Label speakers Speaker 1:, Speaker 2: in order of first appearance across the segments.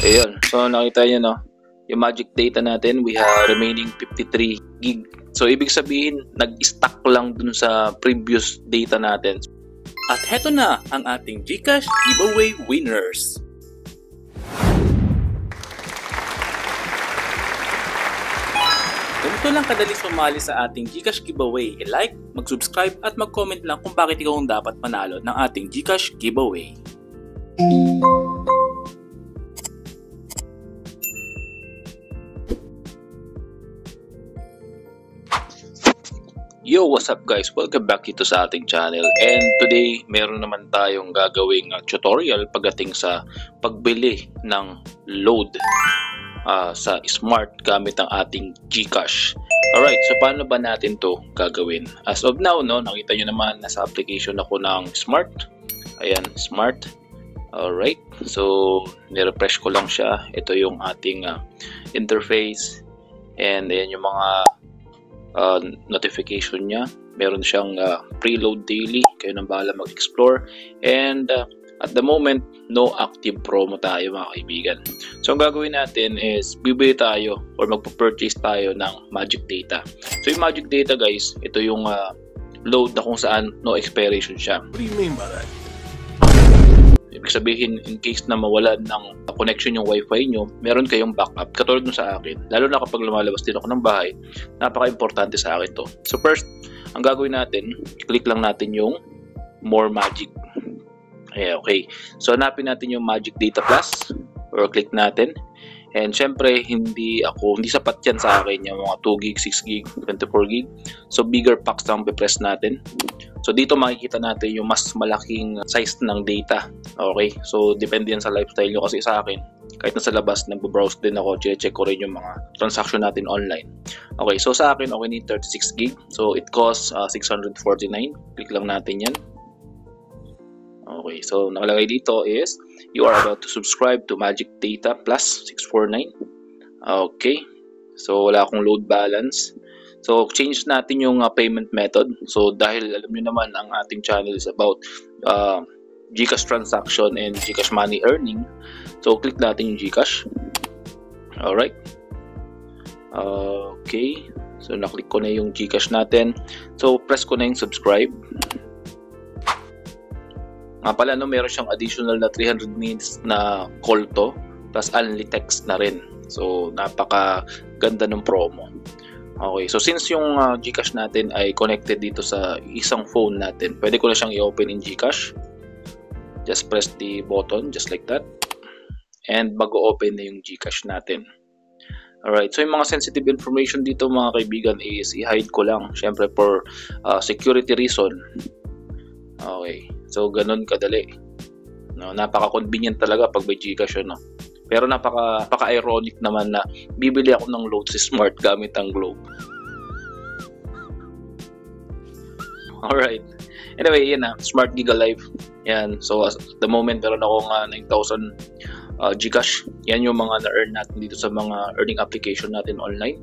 Speaker 1: Ayun. So, nakita nyo, no? Yung magic data natin, we have remaining 53 gig. So, ibig sabihin, nag-stack lang dun sa previous data natin.
Speaker 2: At heto na ang ating GCash giveaway winners. Ganito lang kadali sumali sa ating GCash giveaway. I-like, mag-subscribe at mag-comment lang kung bakit ikaw ang dapat manalo ng ating GCash giveaway.
Speaker 1: Yo, what's up guys? Welcome back dito sa ating channel. And today, meron naman tayong gagawing tutorial pagdating sa pagbili ng load sa Smart gamit ang ating GCash. Alright, so paano ba natin to gagawin? As of now, no, nakita nyo naman, nasa application ako ng Smart. Ayan, Smart. Alright, so nirefresh ko lang siya. Ito yung ating interface. And ayan yung mga notification niya. Meron siyang preload daily. Kayo nang bahala mag-explore. And at the moment, no active promo tayo mga kaibigan. So ang gagawin natin is bibili tayo or magpo-purchase tayo ng magic data. So yung magic data guys, ito yung load na kung saan no expiration siya.
Speaker 2: What do you mean by that?
Speaker 1: Ibig sabihin, in case na mawala ng connection yung wifi nyo, meron kayong backup. Katulad nung sa akin, lalo na kapag lumalabas din ako ng bahay, napaka-importante sa akin to. So first, ang gagawin natin, click lang natin yung More Magic. Okay. So hanapin natin yung Magic Data Plus, or click natin. And syempre, hindi sapat yan sa akin yung mga 2 gig, 6 gig, 24 gig. So bigger packs lang pipress natin. So dito makikita natin yung mas malaking size ng data. Okay? So depende yan sa lifestyle nyo kasi sa akin. Kahit nasa labas, nagbo-browse din ako, check ko rin yung mga transaction natin online. Okay, so sa akin, okay ni 36 gig. So it costs 649. Click lang natin yan. Okay, so nakalagay dito is you are about to subscribe to Magic Data Plus 649. Okay, so wala akong load balance. So change natin yung payment method. So dahil alam niyo naman ang ating channel is about GCash transaction and GCash money earning. So click natin yung GCash. Alright. Okay, so naklik ko na yung GCash natin. So press ko na yung subscribe. Nga pala, no, meron siyang additional na 300 minutes na call to, plus only text na rin. So, napaka ganda ng promo. Okay, so since yung GCash natin ay connected dito sa isang phone natin, pwede ko na siyang i-open in GCash. Just press the button, just like that. And mag-open na yung GCash natin. Alright, so yung mga sensitive information dito mga kaibigan is i-hide ko lang. Syempre for security reason. Okay. So, ganun kadali. No, napaka-convenient talaga pag may GCash yun, no? Pero napaka-ironic naman na bibili ako ng load si Smart gamit ang Globe. Alright. Anyway, yan na. Smart Giga Live. Yan. So, at the moment, meron akong 9,000 GCash. Yan yung mga na-earn natin dito sa mga earning application natin online.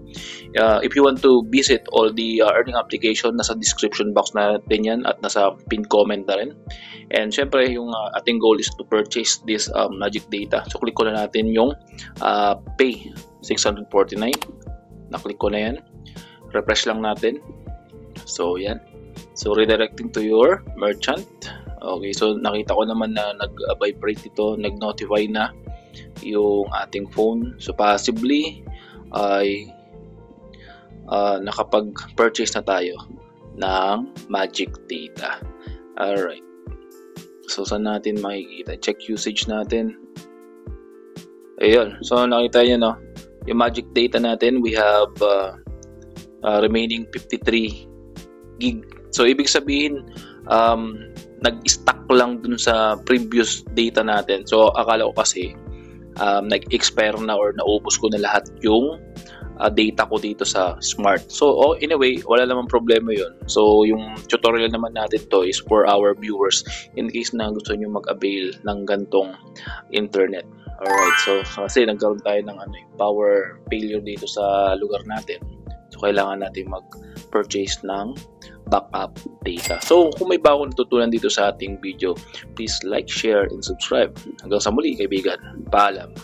Speaker 1: If you want to visit all the earning application, nasa description box natin yan at nasa pin comment na rin. And syempre, yung ating goal is to purchase this magic data. So, click ko na natin yung pay 649. Na-click ko na yan. Refresh lang natin. So, yan. So, redirecting to your merchant. Okay, so nakita ko naman na nag-vibrate ito, nag-notify na yung ating phone. So possibly ay nakapag-purchase na tayo ng magic data. Alright. So saan natin makikita? Check usage natin. Ayun. So nakita nyo, no? Yung magic data natin, we have remaining 53 gig. So ibig sabihin, nag-stack lang dun sa previous data natin. So akala ko kasi nag-expire na or naubos ko na lahat yung data ko dito sa Smart. So anyway, wala namang problema yun. So yung tutorial naman natin to is for our viewers in case na gusto nyo mag-avail ng gantong internet. Alright, so kasi nagkaroon tayo ng power failure dito sa lugar natin. So kailangan natin mag-purchase ng backup data. So kung may bagong natutunan dito sa ating video, please like, share, and subscribe. Hanggang sa muli kaibigan. Paalam.